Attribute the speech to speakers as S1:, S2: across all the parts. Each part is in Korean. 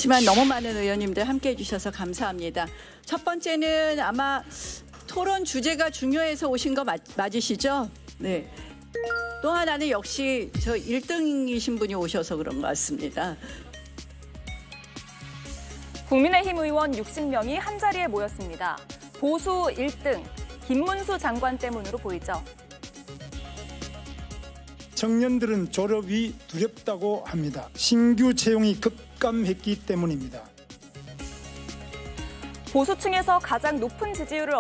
S1: 그렇지만 너무 많은 의원님들 함께해 주셔서 감사합니다. 첫 번째는 아마 토론 주제가 중요해서 오신 거 맞으시죠? 네. 또 하나는 역시 저 1등이신 분이 오셔서 그런 것 같습니다.
S2: 국민의힘 의원 60명이 한자리에 모였습니다. 보수 1등, 김문수 장관 때문으로 보이죠.
S3: 청년들은 졸업이 두렵다고 합니다. 신규 채용이 급감했기 때문입니다.
S2: 보수층에서 가장 높은 지지율을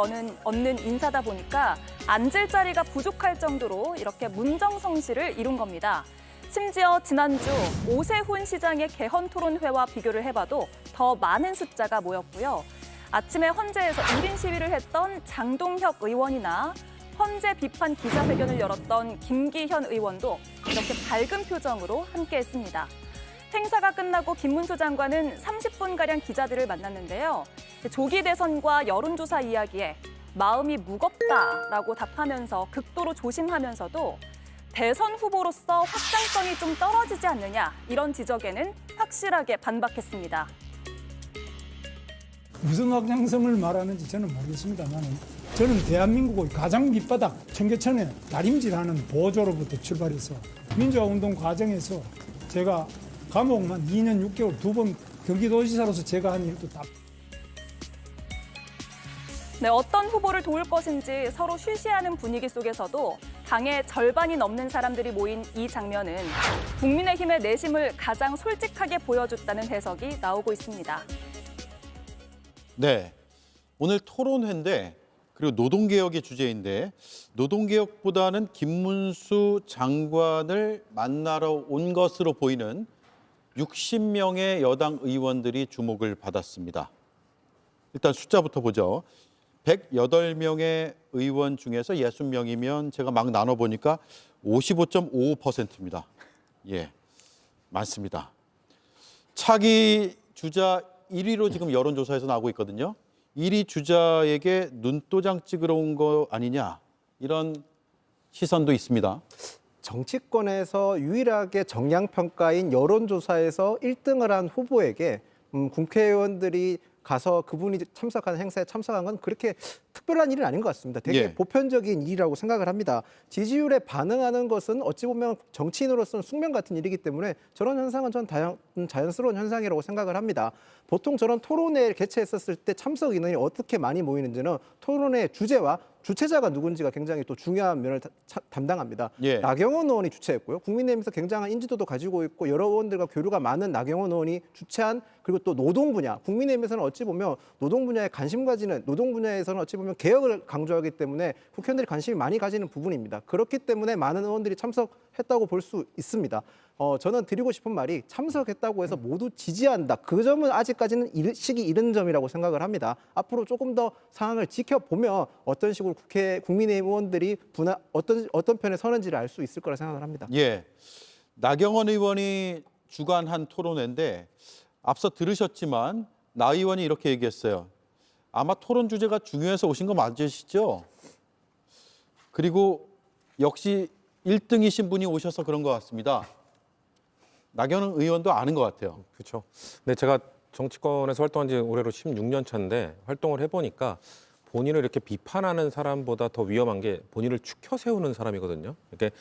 S2: 얻는 인사다 보니까 앉을 자리가 부족할 정도로 이렇게 문정성시를 이룬 겁니다. 심지어 지난주 오세훈 시장의 개헌 토론회와 비교를 해봐도 더 많은 숫자가 모였고요. 아침에 헌재에서 1인 시위를 했던 장동혁 의원이나 헌재 비판 기자회견을 열었던 김기현 의원도 이렇게 밝은 표정으로 함께했습니다. 행사가 끝나고 김문수 장관은 30분가량 기자들을 만났는데요. 조기 대선과 여론조사 이야기에 마음이 무겁다라고 답하면서 극도로 조심하면서도 대선 후보로서 확장성이 좀 떨어지지 않느냐 이런 지적에는 확실하게 반박했습니다.
S3: 무슨 확장성을 말하는지 저는 모르겠습니다만 저는 대한민국의 가장 밑바닥 청계천에 다림질하는 보조로부터 출발해서 민주화운동 과정에서 제가 감옥만 2년 6개월 2번 경기도지사로서 제가 한 일도 다.
S2: 네, 어떤 후보를 도울 것인지 서로 쉬쉬하는 분위기 속에서도 당의 절반이 넘는 사람들이 모인 이 장면은 국민의힘의 내심을 가장 솔직하게 보여줬다는 해석이 나오고 있습니다.
S4: 네, 오늘 토론회인데 그리고 노동개혁의 주제인데 노동개혁보다는 김문수 장관을 만나러 온 것으로 보이는 60명의 여당 의원들이 주목을 받았습니다. 일단 숫자부터 보죠. 108명의 의원 중에서 60명이면 제가 막 나눠보니까 55.55%입니다. 예, 많습니다. 차기 주자 1위로 지금 여론조사에서 나오고 있거든요. 1위 주자에게 눈도장 찍으러 온 거 아니냐 이런 시선도 있습니다.
S5: 정치권에서 유일하게 정량평가인 여론조사에서 1등을 한 후보에게 국회의원들이 가서 그분이 참석한 행사에 참석한 건 그렇게 특별한 일은 아닌 것 같습니다. 되게
S4: 예.
S5: 보편적인 일이라고 생각을 합니다. 지지율에 반응하는 것은 어찌 보면 정치인으로서는 숙명 같은 일이기 때문에 저런 현상은 전 자연스러운 현상이라고 생각을 합니다. 보통 저런 토론회를 개최했었을 때 참석 인원이 어떻게 많이 모이는지는 토론회 주제와 주최자가 누군지가 굉장히 또 중요한 면을 담당합니다.
S4: 예.
S5: 나경원 의원이 주최했고요. 국민의힘에서 굉장한 인지도도 가지고 있고 여러 의원들과 교류가 많은 나경원 의원이 주최한 그리고 또 노동 분야, 국민의힘에서는 어찌 보면 노동 분야에 관심 가지는 노동 분야에서는 어찌 보면 개혁을 강조하기 때문에 국회의원들이 관심이 많이 가지는 부분입니다. 그렇기 때문에 많은 의원들이 참석했다고 볼 수 있습니다. 저는 드리고 싶은 말이 참석했다고 해서 모두 지지한다. 그 점은 아직까지는 시기 이른 점이라고 생각을 합니다. 앞으로 조금 더 상황을 지켜보면 어떤 식으로 국민의힘 의원들이 어떤 편에 서는지를 알 수 있을 거라 생각을 합니다.
S4: 예, 나경원 의원이 주관한 토론회인데 앞서 들으셨지만 나 의원이 이렇게 얘기했어요. 아마 토론 주제가 중요해서 오신 거 맞으시죠? 그리고 역시 1등이신 분이 오셔서 그런 것 같습니다. 나경원 의원도 아는 것 같아요.
S6: 그렇죠. 네, 제가 정치권에서 활동한 지 올해로 16년 차인데 활동을 해보니까 본인을 이렇게 비판하는 사람보다 더 위험한 게 본인을 추켜 세우는 사람이거든요. 이렇게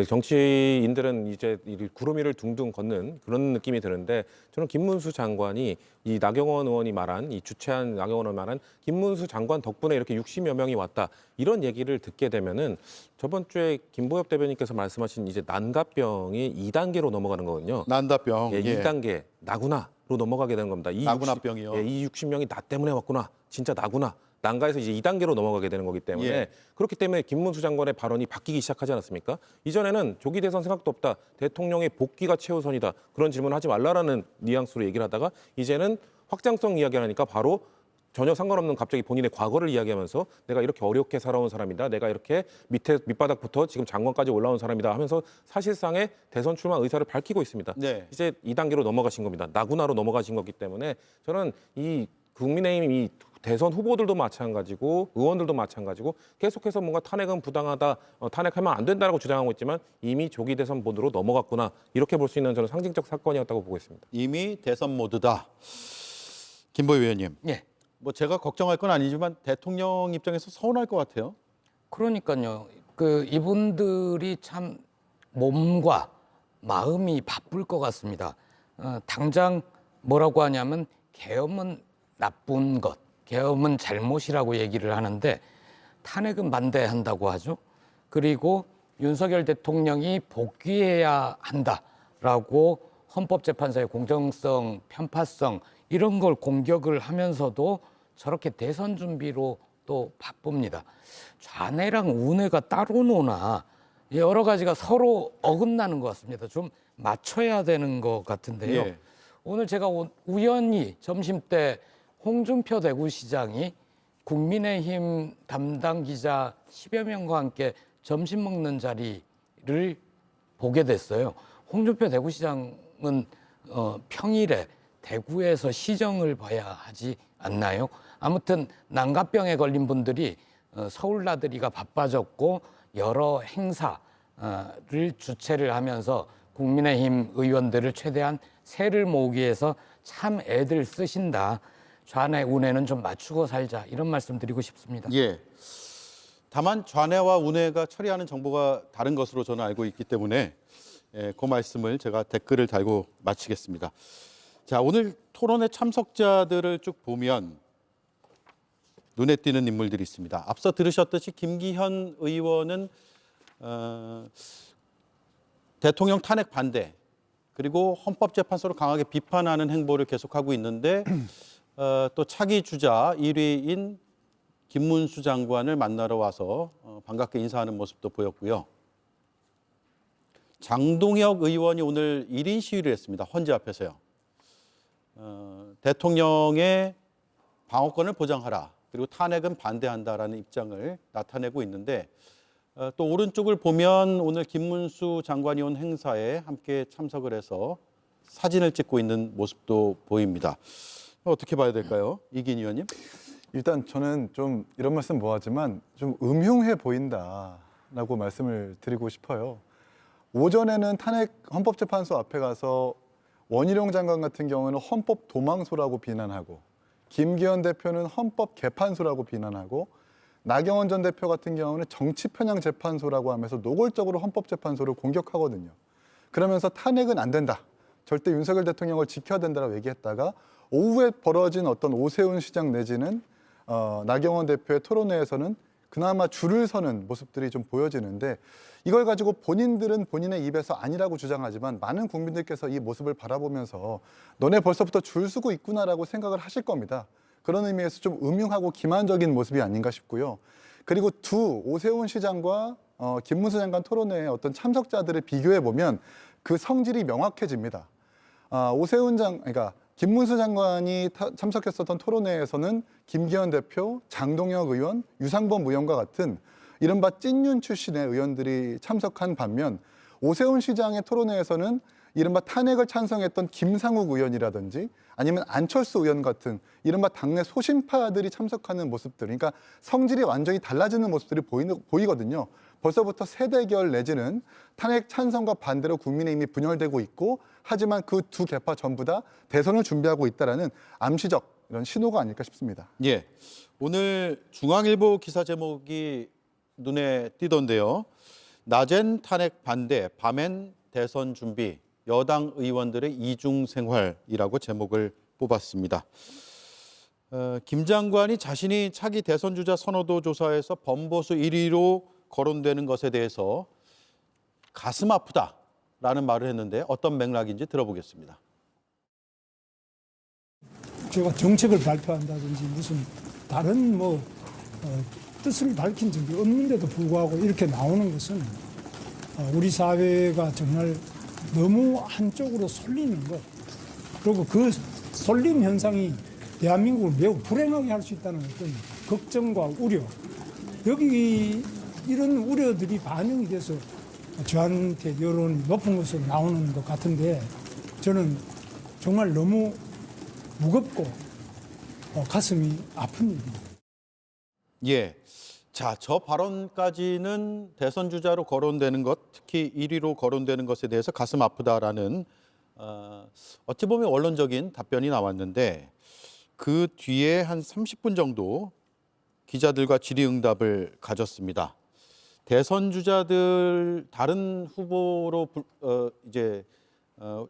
S6: 정치인들은 이제 구름 위를 둥둥 걷는 그런 느낌이 드는데 저는 김문수 장관이 이 나경원 의원이 말한 이 주최한 나경원 의원이 말한 김문수 장관 덕분에 이렇게 60여 명이 왔다 이런 얘기를 듣게 되면은 저번 주에 김보엽 대변인께서 말씀하신 이제 난가병이 2단계로 넘어가는 거거든요.
S4: 난다병.
S6: 예,
S4: 예.
S6: 2단계 나구나로 넘어가게 되는 겁니다.
S4: 나구나병이요.
S6: 예, 이 60명이 나 때문에 왔구나. 진짜 나구나. 난가에서 이제 2단계로 넘어가게 되는 거기 때문에
S4: 예.
S6: 그렇기 때문에 김문수 장관의 발언이 바뀌기 시작하지 않았습니까? 이전에는 조기 대선 생각도 없다. 대통령의 복귀가 최우선이다. 그런 질문을 하지 말라라는 뉘앙스로 얘기를 하다가 이제는 확장성 이야기를 하니까 바로 전혀 상관없는 갑자기 본인의 과거를 이야기하면서 내가 이렇게 어렵게 살아온 사람이다. 내가 이렇게 밑바닥부터 지금 장관까지 올라온 사람이다 하면서 사실상의 대선 출마 의사를 밝히고 있습니다.
S4: 네.
S6: 이제 2단계로 넘어가신 겁니다. 나구나로 넘어가신 거기 때문에 저는 이 국민의힘 이 대선 후보들도 마찬가지고 의원들도 마찬가지고 계속해서 뭔가 탄핵은 부당하다, 탄핵하면 안 된다라고 주장하고 있지만 이미 조기 대선 모드로 넘어갔구나 이렇게 볼 수 있는 저는 상징적 사건이었다고 보고 있습니다.
S4: 이미 대선 모드다. 김보희 의원님.
S7: 예.
S4: 뭐 제가 걱정할 건 아니지만 대통령 입장에서 서운할 것 같아요.
S7: 그러니까요. 이분들이 참 몸과 마음이 바쁠 것 같습니다. 당장 뭐라고 하냐면 계엄은 나쁜 것, 계엄은 잘못이라고 얘기를 하는데 탄핵은 반대한다고 하죠. 그리고 윤석열 대통령이 복귀해야 한다라고 헌법재판소의 공정성, 편파성 이런 걸 공격을 하면서도 저렇게 대선 준비로 또 바쁩니다. 좌뇌랑 우뇌가 따로 노나 여러 가지가 서로 어긋나는 것 같습니다. 좀 맞춰야 되는 것 같은데요.
S4: 예.
S7: 오늘 제가 우연히 점심 때 홍준표 대구시장이 국민의힘 담당 기자 10여 명과 함께 점심 먹는 자리를 보게 됐어요. 홍준표 대구시장은 평일에 대구에서 시정을 봐야 하지 않나요? 아무튼 난각병에 걸린 분들이 서울 나들이가 바빠졌고 여러 행사를 주최를 하면서 국민의힘 의원들을 최대한 세를 모으기 위해서 참 애들 쓰신다. 좌뇌 우뇌는 좀 맞추고 살자 이런 말씀 드리고 싶습니다.
S4: 예. 다만 좌뇌와 우뇌가 처리하는 정보가 다른 것으로 저는 알고 있기 때문에 그 말씀을 제가 댓글을 달고 마치겠습니다. 자, 오늘 토론회 참석자들을 쭉 보면 눈에 띄는 인물들이 있습니다. 앞서 들으셨듯이 김기현 의원은 대통령 탄핵 반대 그리고 헌법재판소를 강하게 비판하는 행보를 계속하고 있는데 또 차기 주자 1위인 김문수 장관을 만나러 와서 반갑게 인사하는 모습도 보였고요. 장동혁 의원이 오늘 1인 시위를 했습니다. 헌재 앞에서요. 대통령의 방어권을 보장하라. 그리고 탄핵은 반대한다라는 입장을 나타내고 있는데 또 오른쪽을 보면 오늘 김문수 장관이 온 행사에 함께 참석을 해서 사진을 찍고 있는 모습도 보입니다. 어떻게 봐야 될까요? 이긴 의원님?
S8: 일단 저는 좀 이런 말씀 뭐하지만 좀 음흉해 보인다라고 말씀을 드리고 싶어요. 오전에는 탄핵 헌법재판소 앞에 가서 원희룡 장관 같은 경우는 헌법 도망소라고 비난하고 김기현 대표는 헌법 개판소라고 비난하고 나경원 전 대표 같은 경우는 정치 편향 재판소라고 하면서 노골적으로 헌법재판소를 공격하거든요. 그러면서 탄핵은 안 된다. 절대 윤석열 대통령을 지켜야 된다라고 얘기했다가 오후에 벌어진 어떤 오세훈 시장 내지는 나경원 대표의 토론회에서는 그나마 줄을 서는 모습들이 좀 보여지는데 이걸 가지고 본인들은 본인의 입에서 아니라고 주장하지만 많은 국민들께서 이 모습을 바라보면서 너네 벌써부터 줄 서고 있구나라고 생각을 하실 겁니다. 그런 의미에서 좀 음흉하고 기만적인 모습이 아닌가 싶고요. 그리고 오세훈 시장과 김문수 장관 토론회의 어떤 참석자들을 비교해 보면 그 성질이 명확해집니다. 그러니까 김문수 장관이 참석했었던 토론회에서는 김기현 대표, 장동혁 의원, 유상범 의원과 같은 이른바 찐윤 출신의 의원들이 참석한 반면 오세훈 시장의 토론회에서는 이른바 탄핵을 찬성했던 김상욱 의원이라든지 아니면 안철수 의원 같은 이른바 당내 소신파들이 참석하는 모습들, 그러니까 성질이 완전히 달라지는 모습들이 보이거든요. 벌써부터 세대결 내지는 탄핵 찬성과 반대로 국민의힘이 분열되고 있고 하지만 그 두 계파 전부 다 대선을 준비하고 있다라는 암시적 이런 신호가 아닐까 싶습니다.
S4: 예. 오늘 중앙일보 기사 제목이 눈에 띄던데요. 낮엔 탄핵 반대, 밤엔 대선 준비, 여당 의원들의 이중 생활이라고 제목을 뽑았습니다. 김 장관이 자신이 차기 대선 주자 선호도 조사에서 범보수 1위로 거론되는 것에 대해서 가슴 아프다라는 말을 했는데 어떤 맥락인지 들어보겠습니다.
S3: 제가 정책을 발표한다든지 무슨 다른 뜻을 밝힌 적이 없는데도 불구하고 이렇게 나오는 것은 우리 사회가 정말 너무 한쪽으로 쏠리는 것, 그리고 그 쏠림 현상이 대한민국을 매우 불행하게 할 수 있다는 어떤 걱정과 우려, 여기 이런 우려들이 반영이 돼서 저한테 여론이 높은 것으로 나오는 것 같은데 저는 정말 너무 무겁고 가슴이 아픈 일입니다.
S4: 예. 자, 저 발언까지는 대선 주자로 거론되는 것, 특히 1위로 거론되는 것에 대해서 가슴 아프다라는 어찌 보면 원론적인 답변이 나왔는데 그 뒤에 한 30분 정도 기자들과 질의응답을 가졌습니다. 대선 주자들 다른 후보로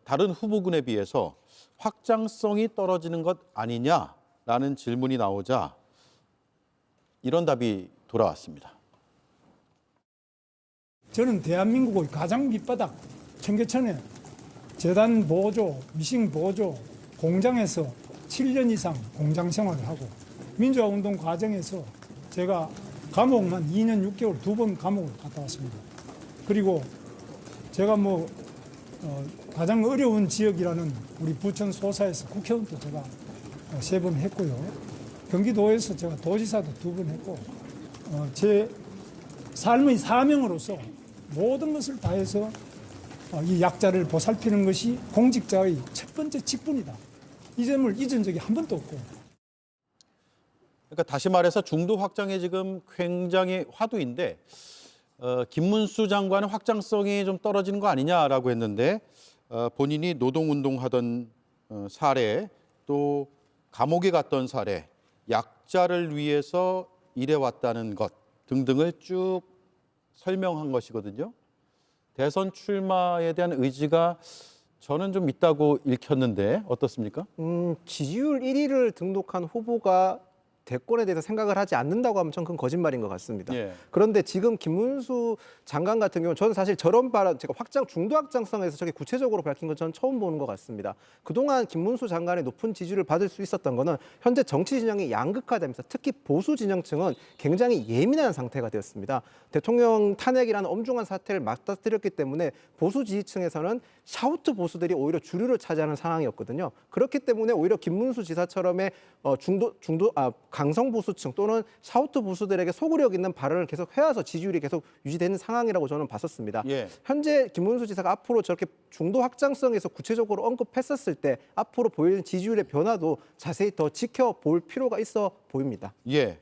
S4: 다른 후보군에 비해서 확장성이 떨어지는 것 아니냐라는 질문이 나오자 이런 답이 돌아왔습니다.
S3: 저는 대한민국의 가장 밑바닥 청계천에 재단 보조, 미싱 보조 공장에서 7년 이상 공장 생활을 하고 민주화 운동 과정에서 제가 감옥만 2년 6개월 2번 감옥을 갔다 왔습니다. 그리고 제가 가장 어려운 지역이라는 우리 부천 소사에서 국회의원도 제가 3번 했고요. 경기도에서 제가 도지사도 2번 했고 제 삶의 사명으로서 모든 것을 다해서 이 약자를 보살피는 것이 공직자의 첫 번째 직분이다. 이 점을 잊은 적이 한 번도 없고.
S4: 그러니까 다시 말해서 중도 확장이 지금 굉장히 화두인데 김문수 장관은 확장성이 좀 떨어지는 거 아니냐라고 했는데 본인이 노동운동하던 사례 또 감옥에 갔던 사례 약자를 위해서 일해왔다는 것 등등을 쭉 설명한 것이거든요. 대선 출마에 대한 의지가 저는 좀 있다고 읽혔는데 어떻습니까?
S5: 지지율 1위를 등록한 후보가 대권에 대해서 생각을 하지 않는다고 하면 전 그건 거짓말인 것 같습니다.
S4: 예.
S5: 그런데 지금 김문수 장관 같은 경우는 저는 사실 저런 발언, 제가 중도 확장성에서 저게 구체적으로 밝힌 건 저는 처음 보는 것 같습니다. 그동안 김문수 장관의 높은 지지를 받을 수 있었던 거는 현재 정치 진영이 양극화되면서 특히 보수 진영층은 굉장히 예민한 상태가 되었습니다. 대통령 탄핵이라는 엄중한 사태를 맞닥뜨렸기 때문에 보수 지지층에서는 샤우트 보수들이 오히려 주류를 차지하는 상황이었거든요. 그렇기 때문에 오히려 김문수 지사처럼의 강성 보수층 또는 샤우트 보수들에게 소구력 있는 발언을 계속 해와서 지지율이 계속 유지되는 상황이라고 저는 봤었습니다.
S4: 예.
S5: 현재 김문수 지사가 앞으로 저렇게 중도 확장성에서 구체적으로 언급했었을 때 앞으로 보이는 지지율의 변화도 자세히 더 지켜볼 필요가 있어 보입니다.
S4: 예.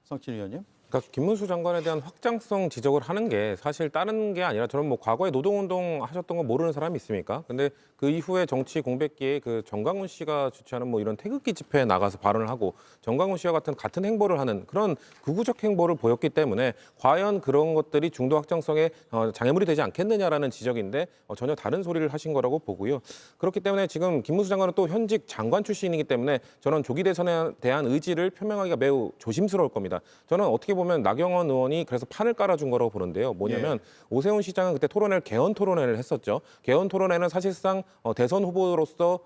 S4: 성진 의원님.
S6: 그러니까 김문수 장관에 대한 확장성 지적을 하는 게 사실 다른 게 아니라 저는 뭐 과거에 노동운동 하셨던 거 모르는 사람이 있습니까? 근데 그 이후에 정치 공백기에 그 정광훈 씨가 주최하는 뭐 이런 태극기 집회에 나가서 발언을 하고 정광훈 씨와 같은 행보를 하는 그런 극우적 행보를 보였기 때문에 과연 그런 것들이 중도 확장성에 장애물이 되지 않겠느냐라는 지적인데 전혀 다른 소리를 하신 거라고 보고요. 그렇기 때문에 지금 김문수 장관은 또 현직 장관 출신이기 때문에 저는 조기 대선에 대한 의지를 표명하기가 매우 조심스러울 겁니다. 저는 어떻게 보면 나경원 의원이 그래서 판을 깔아준 거라고 보는데요. 뭐냐면 오세훈 시장은 그때 개헌 토론회를 했었죠. 개헌 토론회는 사실상 대선 후보로서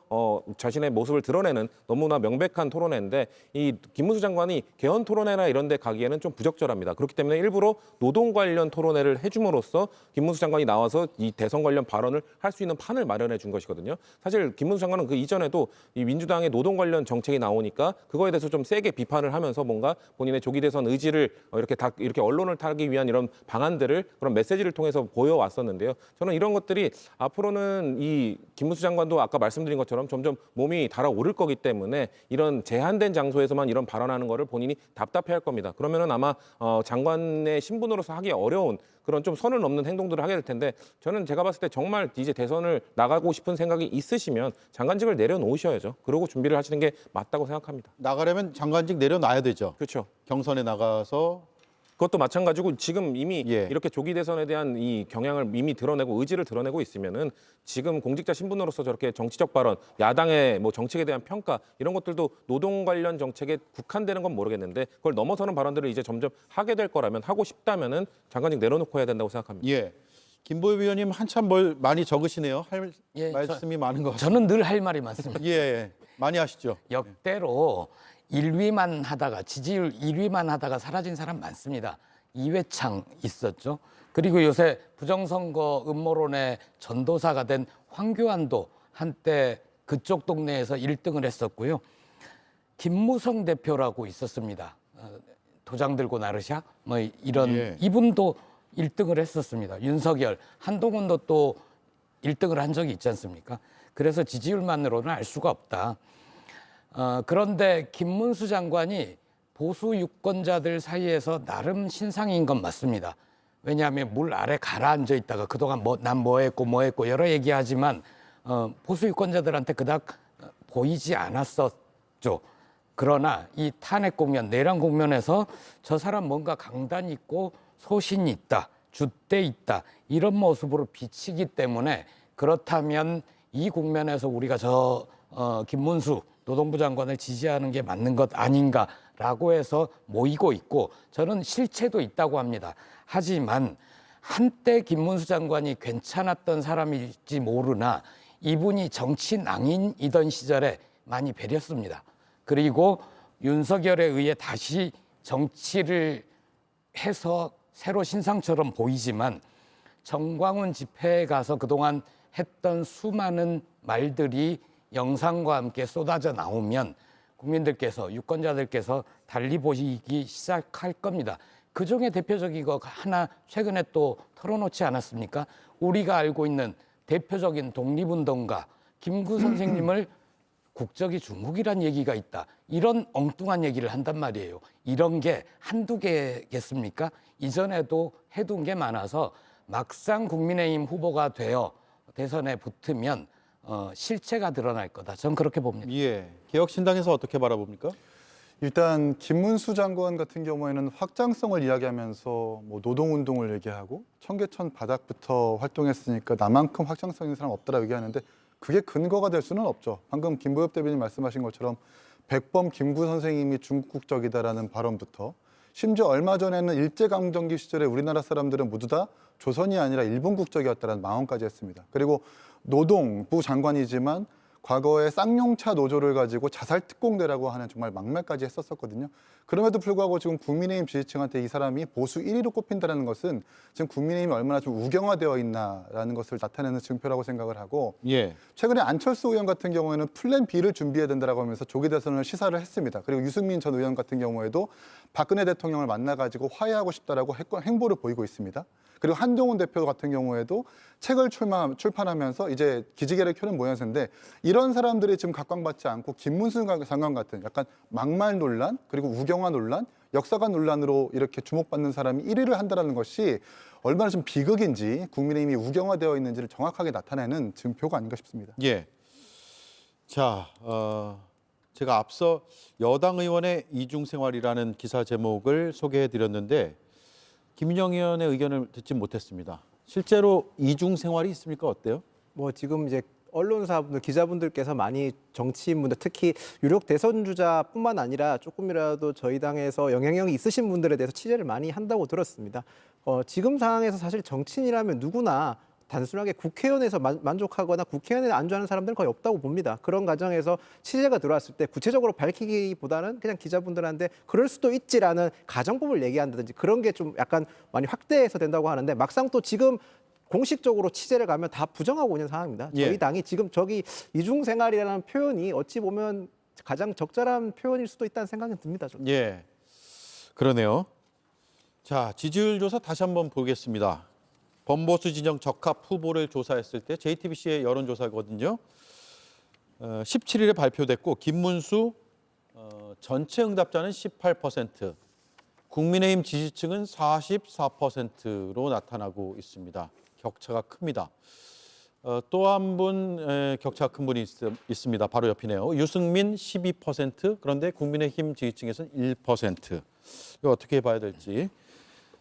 S6: 자신의 모습을 드러내는 너무나 명백한 토론회인데 이 김문수 장관이 개헌 토론회나 이런 데 가기에는 좀 부적절합니다. 그렇기 때문에 일부러 노동 관련 토론회를 해줌으로써 김문수 장관이 나와서 이 대선 관련 발언을 할 수 있는 판을 마련해 준 것이거든요. 사실 김문수 장관은 그 이전에도 이 민주당의 노동 관련 정책이 나오니까 그거에 대해서 좀 세게 비판을 하면서 뭔가 본인의 조기 대선 의지를 이렇게 언론을 타기 위한 이런 방안들을 그런 메시지를 통해서 보여왔었는데요. 저는 이런 것들이 앞으로는 이 김문수 장관도 아까 말씀드린 것처럼 점점 몸이 달아오를 거기 때문에 이런 제한된 장소에서만 이런 발언하는 거를 본인이 답답해할 겁니다. 그러면은 아마 장관의 신분으로서 하기 어려운 그런 좀 선을 넘는 행동들을 하게 될 텐데 저는 제가 봤을 때 정말 이제 대선을 나가고 싶은 생각이 있으시면 장관직을 내려놓으셔야죠. 그러고 준비를 하시는 게 맞다고 생각합니다.
S4: 나가려면 장관직 내려놔야 되죠.
S6: 그렇죠.
S4: 경선에 나가서
S6: 그것도 마찬가지고 지금 이미
S4: 예.
S6: 이렇게 조기 대선에 대한 이 경향을 이미 드러내고 의지를 드러내고 있으면은 지금 공직자 신분으로서 저렇게 정치적 발언, 야당의 뭐 정책에 대한 평가 이런 것들도 노동 관련 정책에 국한되는 건 모르겠는데 그걸 넘어서는 발언들을 이제 점점 하게 될 거라면 하고 싶다면은 장관직 내려놓고 해야 된다고 생각합니다.
S4: 예. 김보엽 위원님 한참 뭘 많이 적으시네요. 할
S7: 예,
S4: 말씀이 많은 것 같아요.
S7: 저는 늘 할 말이 많습니다.
S4: 예. 많이 하시죠.
S7: 역대로 1위만 하다가 지지율 1위만 하다가 사라진 사람 많습니다. 이회창 있었죠. 그리고 요새 부정선거 음모론의 전도사가 된 황교안도 한때 그쪽 동네에서 1등을 했었고요. 김무성 대표라고 있었습니다. 도장 들고 나르샤 뭐 이런
S4: 예.
S7: 이분도 1등을 했었습니다. 윤석열, 한동훈도 또 1등을 한 적이 있지 않습니까? 그래서 지지율만으로는 알 수가 없다. 그런데 김문수 장관이 보수 유권자들 사이에서 나름 신상인 건 맞습니다. 왜냐하면 물 아래 가라앉아 있다가 그동안 난 뭐 했고 여러 얘기하지만 보수 유권자들한테 그닥 보이지 않았었죠. 그러나 이 탄핵 공면, 내란 공면에서 저 사람 뭔가 강단 있고 소신이 있다, 줏대 있다 이런 모습으로 비치기 때문에 그렇다면 이 국면에서 우리가 김문수 노동부 장관을 지지하는 게 맞는 것 아닌가라고 해서 모이고 있고 저는 실체도 있다고 합니다. 하지만 한때 김문수 장관이 괜찮았던 사람일지 모르나 이분이 정치 낭인이던 시절에 많이 배렸습니다. 그리고 윤석열에 의해 다시 정치를 해서 새로 신상처럼 보이지만 정광훈 집회에 가서 그동안 했던 수많은 말들이 영상과 함께 쏟아져 나오면 국민들께서 유권자들께서 달리 보시기 시작할 겁니다. 그중에 대표적인 거 하나 최근에 또 털어놓지 않았습니까? 우리가 알고 있는 대표적인 독립운동가 김구 선생님을 국적이 중국이란 얘기가 있다. 이런 엉뚱한 얘기를 한단 말이에요. 이런 게 한두 개겠습니까? 이전에도 해둔 게 많아서 막상 국민의힘 후보가 되어 대선에 붙으면 실체가 드러날 거다. 저는 그렇게 봅니다.
S4: 예. 개혁신당에서 어떻게 바라봅니까?
S8: 일단 김문수 장관 같은 경우에는 확장성을 이야기하면서 뭐 노동운동을 얘기하고 청계천 바닥부터 활동했으니까 나만큼 확장성 있는 사람 없다라고 얘기하는데 그게 근거가 될 수는 없죠. 방금 김보엽 대변인 말씀하신 것처럼 백범 김구 선생님이 중국 국적이다라는 발언부터 심지어 얼마 전에는 일제강점기 시절에 우리나라 사람들은 모두 다 조선이 아니라 일본 국적이었다라는 망언까지 했습니다. 그리고 노동부 장관이지만 과거에 쌍용차 노조를 가지고 자살 특공대라고 하는 정말 막말까지 했었거든요. 그럼에도 불구하고 지금 국민의힘 지지층한테 이 사람이 보수 1위로 꼽힌다는 것은 지금 국민의힘이 얼마나 좀 우경화되어 있나라는 것을 나타내는 증표라고 생각을 하고
S4: 예.
S8: 최근에 안철수 의원 같은 경우에는 플랜 B를 준비해야 된다라고 하면서 조기 대선을 시사를 했습니다. 그리고 유승민 전 의원 같은 경우에도 박근혜 대통령을 만나가지고 화해하고 싶다라고 행보를 보이고 있습니다. 그리고 한동훈 대표 같은 경우에도 책을 출판하면서 이제 기지개를 켜는 모양새인데 이런 사람들이 지금 각광받지 않고 김문수 장관 같은 약간 막말 논란 그리고 우경화 논란, 역사관 논란으로 이렇게 주목받는 사람이 1위를 한다는 것이 얼마나 좀 비극인지 국민의힘이 우경화되어 있는지를 정확하게 나타내는 증표가 아닌가 싶습니다.
S4: 예. 자, 제가 앞서 여당 의원의 이중생활이라는 기사 제목을 소개해드렸는데 김인영 의원의 의견을 듣지 못했습니다. 실제로 이중생활이 있습니까? 어때요?
S5: 뭐 지금 이제 언론사분들, 기자분들께서 많이 정치인분들, 특히 유력 대선 주자뿐만 아니라 조금이라도 저희 당에서 영향력이 있으신 분들에 대해서 취재를 많이 한다고 들었습니다. 지금 상황에서 사실 정치인이라면 누구나 단순하게 국회의원에서 만족하거나 국회의원에 안주하는 사람들은 거의 없다고 봅니다. 그런 과정에서 취재가 들어왔을 때 구체적으로 밝히기보다는 그냥 기자분들한테 그럴 수도 있지라는 가정법을 얘기한다든지 그런 게 좀 약간 많이 확대해서 된다고 하는데 막상 또 지금 공식적으로 취재를 가면 다 부정하고 있는 상황입니다.
S4: 예.
S5: 저희 당이 지금 저기 이중생활이라는 표현이 어찌 보면 가장 적절한 표현일 수도 있다는 생각이 듭니다. 저는.
S4: 예. 그러네요. 자, 지지율 조사 다시 한번 보겠습니다. 범보수 진영 적합 후보를 조사했을 때 JTBC의 여론조사거든요. 17일에 발표됐고 김문수 전체 응답자는 18%, 국민의힘 지지층은 44%로 나타나고 있습니다. 격차가 큽니다. 또 한 분 격차가 큰 분이 있습니다. 바로 옆이네요. 유승민 12%, 그런데 국민의힘 지지층에서는 1%. 이거 어떻게 봐야 될지.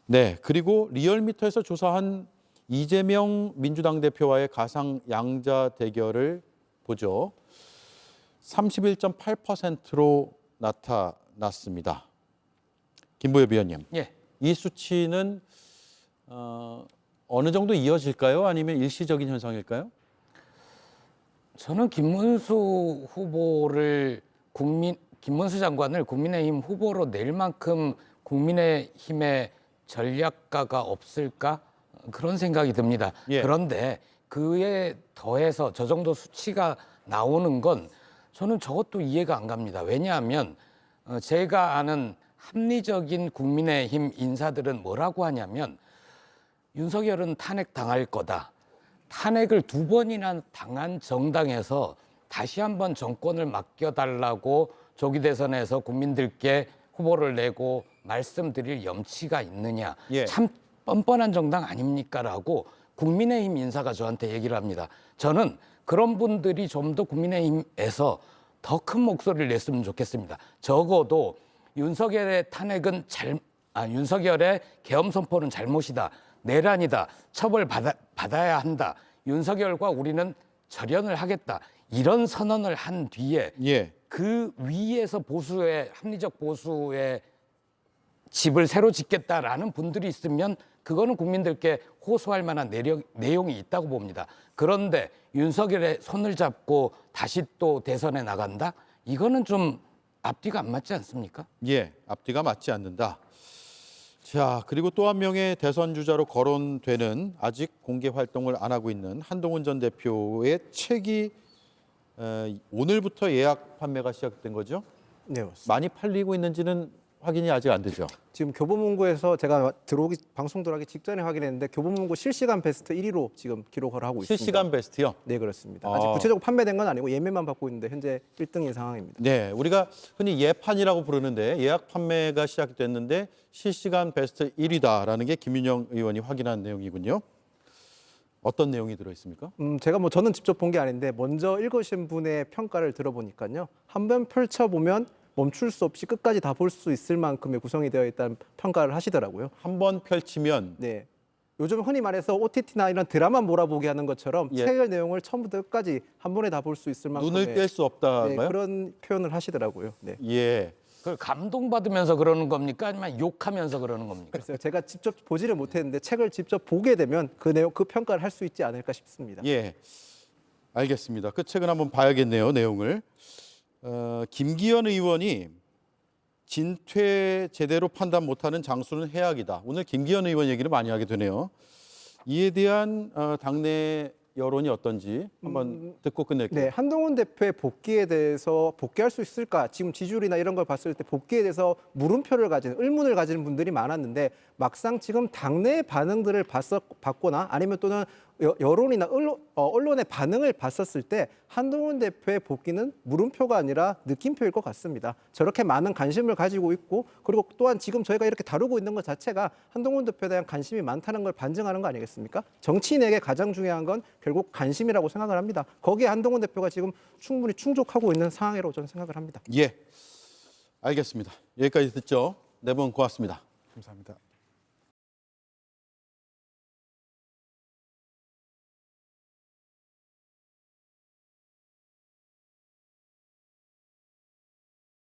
S4: 네, 그리고 리얼미터에서 조사한 이재명 민주당 대표와의 가상 양자 대결을 보죠. 31.8%로 나타났습니다. 김보엽 위원님,
S7: 예.
S4: 이 수치는 어느 정도 이어질까요? 아니면 일시적인 현상일까요?
S7: 저는 김문수 후보를 김문수 장관을 국민의힘 후보로 낼 만큼 국민의힘의 전략가가 없을까? 그런 생각이 듭니다.
S4: 예.
S7: 그런데 그에 더해서 저 정도 수치가 나오는 건 저는 저것도 이해가 안 갑니다. 왜냐하면 제가 아는 합리적인 국민의힘 인사들은 뭐라고 하냐면 윤석열은 탄핵 당할 거다. 탄핵을 2번이나 당한 정당에서 다시 한번 정권을 맡겨달라고 조기 대선에서 국민들께 후보를 내고 말씀드릴 염치가 있느냐.
S4: 예.
S7: 참 뻔뻔한 정당 아닙니까라고 국민의힘 인사가 저한테 얘기를 합니다. 저는 그런 분들이 좀 더 국민의힘에서 더 큰 목소리를 냈으면 좋겠습니다. 적어도 윤석열의 탄핵은 윤석열의 계엄 선포는 잘못이다. 내란이다. 처벌받아야 한다. 윤석열과 우리는 절연을 하겠다. 이런 선언을 한 뒤에
S4: 예.
S7: 그 위에서 합리적 보수의 집을 새로 짓겠다라는 분들이 있으면 그거는 국민들께 호소할 만한 내용이 있다고 봅니다. 그런데 윤석열의 손을 잡고 다시 또 대선에 나간다? 이거는 좀 앞뒤가 안 맞지 않습니까?
S4: 예, 앞뒤가 맞지 않는다. 자, 그리고 또 한 명의 대선 주자로 거론되는 아직 공개 활동을 안 하고 있는 한동훈 전 대표의 책이 오늘부터 예약 판매가 시작된 거죠?
S5: 네, 맞습니다.
S4: 많이 팔리고 있는지는 확인이 아직 안 되죠.
S5: 지금 교보문고에서 제가 방송 들어가기 직전에 확인했는데 교보문고 실시간 베스트 1위로 지금 기록을 하고 있습니다.
S4: 실시간 베스트요?
S5: 네, 그렇습니다. 아직 구체적으로 판매된 건 아니고 예매만 받고 있는데 현재 1등인 상황입니다.
S4: 네, 우리가 흔히 예판이라고 부르는데 예약 판매가 시작됐는데 실시간 베스트 1위다라는 게 김윤영 의원이 확인한 내용이군요. 어떤 내용이 들어있습니까?
S5: 제가 저는 직접 본 게 아닌데 먼저 읽으신 분의 평가를 들어보니까요. 한번 펼쳐보면 멈출 수 없이 끝까지 다 볼 수 있을 만큼의 구성이 되어 있다는 평가를 하시더라고요.
S4: 한번 펼치면
S5: 네. 요즘 흔히 말해서 OTT나 이런 드라마 몰아보기 하는 것처럼
S4: 예.
S5: 책의 내용을 처음부터 끝까지 한 번에 다 볼 수 있을 만큼의
S4: 눈을 뗄 수 없다가요?
S5: 네, 그런 표현을 하시더라고요. 네.
S4: 예.
S7: 그걸 감동받으면서 그러는 겁니까? 아니면 욕하면서 그러는 겁니까?
S5: 그래서 제가 직접 보지를 못했는데 책을 직접 보게 되면 그 내용, 그 평가를 할 수 있지 않을까 싶습니다.
S4: 예. 알겠습니다. 그 책은 한번 봐야겠네요, 내용을. 김기현 의원이 진퇴 제대로 판단 못하는 장수는 해악이다. 오늘 김기현 의원 얘기를 많이 하게 되네요. 이에 대한 당내 여론이 어떤지 한번 듣고 끝낼게요.
S5: 네, 한동훈 대표의 복귀에 대해서 복귀할 수 있을까? 지금 지지율이나 이런 걸 봤을 때 복귀에 대해서 물음표를 가지는 의문을 가지는 분들이 많았는데 막상 지금 당내의 반응들을 봤거나 아니면 또는 여론이나 언론의 반응을 봤었을 때 한동훈 대표의 복귀는 물음표가 아니라 느낌표일 것 같습니다. 저렇게 많은 관심을 가지고 있고 그리고 또한 지금 저희가 이렇게 다루고 있는 것 자체가 한동훈 대표에 대한 관심이 많다는 걸 반증하는 거 아니겠습니까? 정치인에게 가장 중요한 건 결국 관심이라고 생각을 합니다. 거기에 한동훈 대표가 지금 충분히 충족하고 있는 상황이라고 저는 생각을 합니다.
S4: 예, 알겠습니다. 여기까지 듣죠. 네 분 고맙습니다.
S8: 감사합니다.